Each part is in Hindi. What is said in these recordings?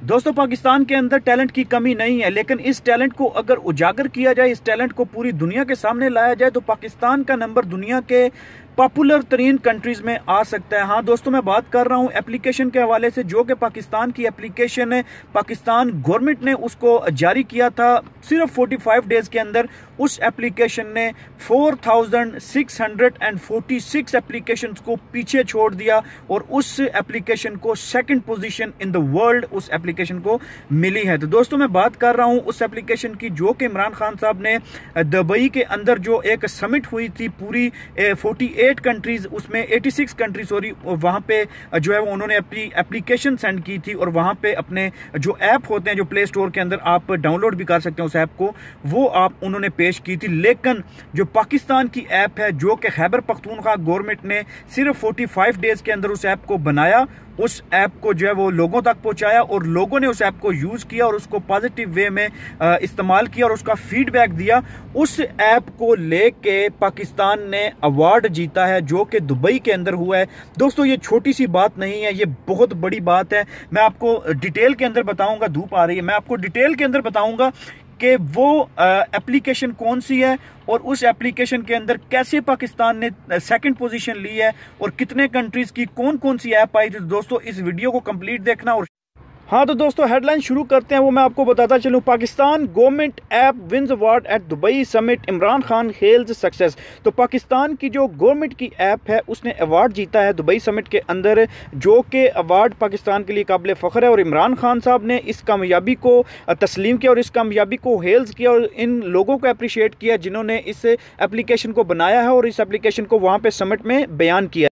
दोस्तों, पाकिस्तान के अंदर टैलेंट की कमी नहीं है, लेकिन इस टैलेंट को अगर उजागर किया जाए, इस टैलेंट को पूरी दुनिया के सामने लाया जाए तो पाकिस्तान का नंबर दुनिया के पॉपुलर तरीन कंट्रीज में आ सकता है। हाँ दोस्तों, मैं बात कर रहा हूँ एप्लीकेशन के हवाले से, जो कि पाकिस्तान की एप्लीकेशन है। पाकिस्तान गवर्नमेंट ने उसको जारी किया था सिर्फ 45 डेज के अंदर। उस एप्लीकेशन ने 4646 एप्लीकेशंस को पीछे छोड़ दिया और उस एप्लीकेशन को second position in the world उस एप्लीकेशन को मिली है। तो दोस्तों, मैं बात कर रहा हूं उस एप्लीकेशन की जो कि इमरान खान साहब ने दुबई के अंदर जो एक समिट हुई थी पूरी 48 कंट्रीज, उसमें 86 कंट्रीज सॉरी, वहां पे जो है वो उन्होंने अपनी एप्लीकेशन सेंड की थी और वहां पे अपने जो ऐप होते हैं जो प्ले स्टोर के अंदर आप डाउनलोड भी कर सकते हैं उस ऐप को, वो आप उन्होंने पेश की थी। लेकिन जो पाकिस्तान की ऐप है जो कि खैबर पख्तूनख्वा गवर्नमेंट ने सिर्फ 45 डेज के अंदर उस ऐप को बनाया, उस ऐप को जो है वो लोगों तक पहुंचाया और लोगों ने उस ऐप को यूज किया और उसको पॉजिटिव वे में इस्तेमाल किया और उसका फीडबैक दिया। उस ऐप को लेके पाकिस्तान ने अवार्ड जीता है जो कि दुबई के अंदर हुआ है। दोस्तों, ये छोटी सी बात नहीं है, ये बहुत बड़ी बात है। मैं आपको डिटेल के अंदर बताऊंगा, धूप आ रही है, मैं आपको डिटेल के अंदर बताऊंगा कि वो एप्लीकेशन कौन सी है और उस एप्लीकेशन के अंदर कैसे पाकिस्तान ने सेकंड पोजीशन ली है और कितने कंट्रीज की कौन कौन सी ऐप आई थी। दोस्तों, इस वीडियो को कंप्लीट देखना। और हाँ तो दोस्तों, हेडलाइन शुरू करते हैं, वो मैं आपको बताता चलूं। Pakistan government app wins award at Dubai summit, Imran Khan hails success. तो पाकिस्तान की जो गवर्नमेंट की ऐप है उसने अवार्ड जीता है दुबई समिट के अंदर, जो कि अवार्ड पाकिस्तान के लिए काबिल फ़ख्र है और इमरान खान साहब ने इस कामयाबी को तस्लीम किया और इस कामयाबी को हेल्स किया और इन लोगों को अप्रिशिएट किया जिन्होंने इस एप्लीकेशन को बनाया है और इस एप्लीकेशन को वहाँ पर समिट में बयान किया।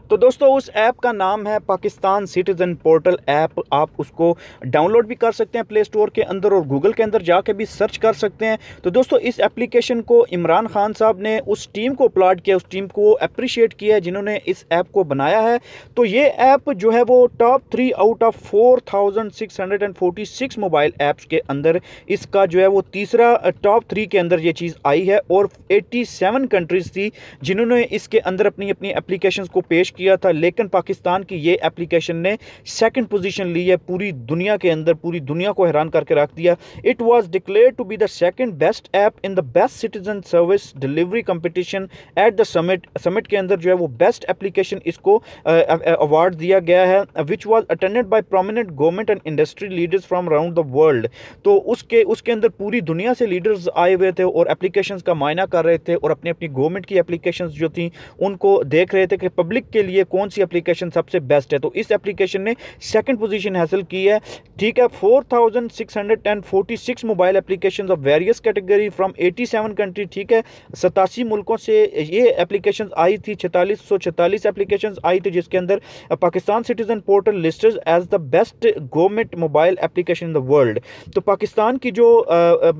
तो दोस्तों, उस ऐप का नाम है पाकिस्तान सिटीजन पोर्टल ऐप। आप उसको डाउनलोड भी कर सकते हैं प्ले स्टोर के अंदर और गूगल के अंदर जाके भी सर्च कर सकते हैं। तो दोस्तों, इस एप्लीकेशन को इमरान खान साहब ने उस टीम को अपलॉड किया, उस टीम को अप्रिशिएट किया है जिन्होंने इस ऐप को बनाया है। तो ये ऐप जो है वो top 3 out of 4646 mobile apps के अंदर इसका जो है वो तीसरा टॉप 3 के अंदर ये चीज़ आई है और 87 कंट्रीज थी जिन्होंने इसके अंदर अपनी अपनी एप्लीकेशन को पेश किया था। लेकिन पाकिस्तान की ये एप्लीकेशन ने सेकंड पोजीशन ली है पूरी दुनिया के अंदर, पूरी दुनिया को हैरान करके रख दिया। It was declared to be the second best app in the best citizen service delivery competition at the summit के अंदर जो है वो बेस्ट एप्लीकेशन इसको अवार्ड दिया गया है, which was attended by prominent government and industry leaders from around the world. तो उसके अंदर पूरी दुनिया से लीडर्स आए हुए थे और एप्लीकेशंस का मायना कर रहे थे और अपनी अपनी गवर्नमेंट की एप्लीकेशंस जो थी उनको देख रहे थे कि पब्लिक के लिए कौन सी एप्लीकेशन सबसे बेस्ट है। तो इस एप्लीकेशन ने सेकंड पोजीशन हासिल की है। ठीक है, 4646 mobile applications of various category from 87 country. ठीक है, 87 मुल्कों से ये एप्लीकेशंस आई थी, 4646 एप्लीकेशंस आई थी जिसके अंदर Pakistan citizen portal listed as the best government mobile application in the world. तो पाकिस्तान की जो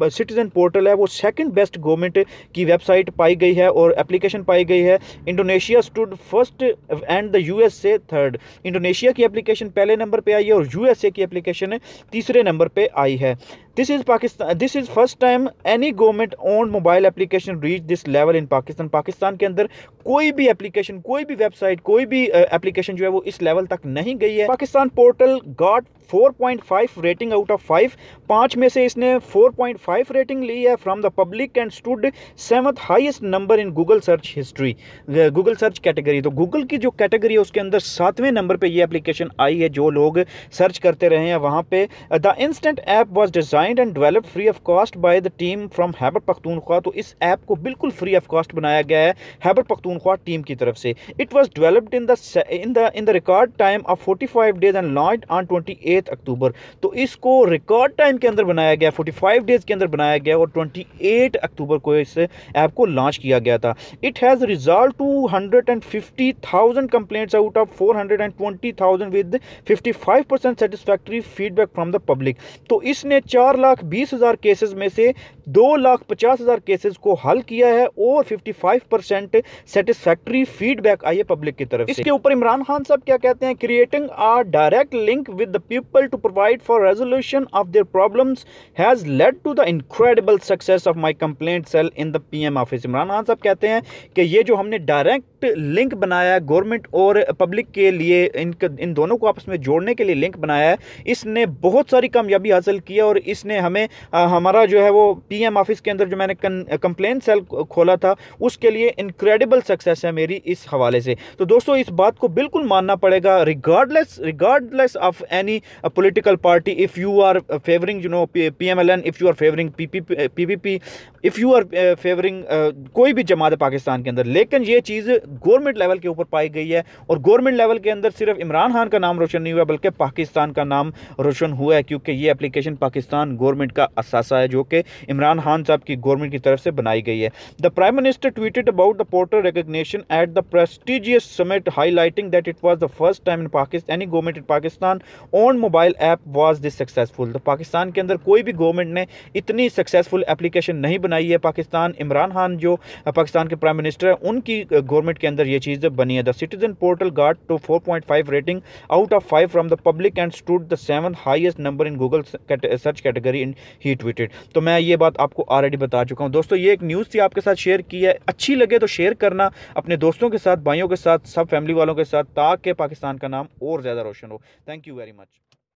सिटीजन पोर्टल है वो सेकंड बेस्ट गवर्नमेंट की वेबसाइट पाई गई है और एप्लीकेशन पाई गई है। Indonesia stood first and the USA third. Indonesia की एप्लीकेशन पहले नंबर पे आई है और यूएसए की एप्लीकेशन तीसरे नंबर पे आई है। This is first time any government owned mobile application reach this level in Pakistan. Pakistan के अंदर कोई भी एप्लीकेशन, कोई भी वेबसाइट, कोई भी एप्लीकेशन जो है वो इस लेवल तक नहीं गई है। Pakistan portal got 4.5 rating out of 5। 5 में से इसने 4.5 रेटिंग ली है from the public and stood 7th highest number in Google search history, Google search category. तो गूगल की जो कैटेगरी है उसके अंदर 7वें नंबर पे ये एप्लीकेशन आई है जो लोग सर्च करते रहे हैं वहाँ पे। The instant app was designed and developed free of cost by the team from Khyber Pakhtunkhwa. तो इस ऐप को बिल्कुल फ्री ऑफ कॉस्ट बनाया गया है खैबर पख्तूनख्वा टीम की तरफ से। It was developed in the record time of 45 days and launched on 28 अक्टूबर। तो इसको रिकॉर्ड टाइम के अंदर बनाया गया, 45 डेज के अंदर बनाया गया और 28 अक्टूबर को इस ऐप को लॉन्च किया गया था। It has resolve 250,000 complaints out of 420,000 with 55% satisfactory feedback from the public. तो इसने 4,20,000 केसेस में से 2,50,000 केसेस को हल किया है और 55% सेटिस्फैक्टरी फीडबैक आई है पब्लिक की तरफ से। इसके ऊपर इमरान खान साहब क्या कहते हैं? Creating a direct link with the people to provide for resolution of their problems has led to the incredible success of my complaint cell in the PM office। Imran Khan साहब कहते हैं कि ये जो हमने डायरेक्ट डायरेक्ट लिंक बनाया है गवर्नमेंट और पब्लिक के लिए, इन दोनों को आपस में जोड़ने के लिए लिंक बनाया है। इसने बहुत सारी कामयाबी हासिल की है और इसने हमें हमारा जो है वो पीएम ऑफिस के अंदर जो मैंने कंप्लेंट सेल खोला था उसके लिए इनक्रेडिबल सक्सेस है मेरी इस हवाले से। तो दोस्तों इस बात को बिल्कुल मानना पड़ेगा, regardless of any political party, if you are favouring PMLN, if you are favouring PPP, if you are favouring कोई भी जमात है पाकिस्तान के अंदर, लेकिन ये चीज़ गवर्नमेंट लेवल के ऊपर पाई गई है। और गवर्नमेंट लेवल के अंदर सिर्फ इमरान खान का नाम रोशन नहीं हुआ बल्कि पाकिस्तान का नाम रोशन हुआ है, क्योंकि ये एप्लीकेशन पाकिस्तान गवर्नमेंट का असासा है जो कि इमरान खान साहब की गवर्नमेंट की तरफ से बनाई गई है। The prime minister tweeted about the portal recognition at the prestigious summit, highlighting that it was the first time in Pakistan any government in Pakistan own mobile app was this successful. तो पाकिस्तान के अंदर कोई भी गवर्नमेंट ने इतनी सक्सेसफुल एप्लीकेशन नहीं बनाई है। पाकिस्तान, इमरान खान जो पाकिस्तान के प्राइम मिनिस्टर है, उनकी गवर्नमेंट के अंदर ये चीज़ बनी है। The citizen portal got to 4.5 rating out of 5 from the public and stood the 7th highest number in Google search category in he tweeted. तो मैं ये बात आपको ऑलरेडी बता चुका हूँ। दोस्तों ये एक न्यूज़ थी, आपके साथ शेयर की है। अच्छी लगे तो शेयर करना अपने दोस्तों के साथ, भाइयों के साथ, सब फैमिली वालों के साथ, ताकि पाकिस्तान का नाम और ज़्यादा रोशन हो। Thank you very much.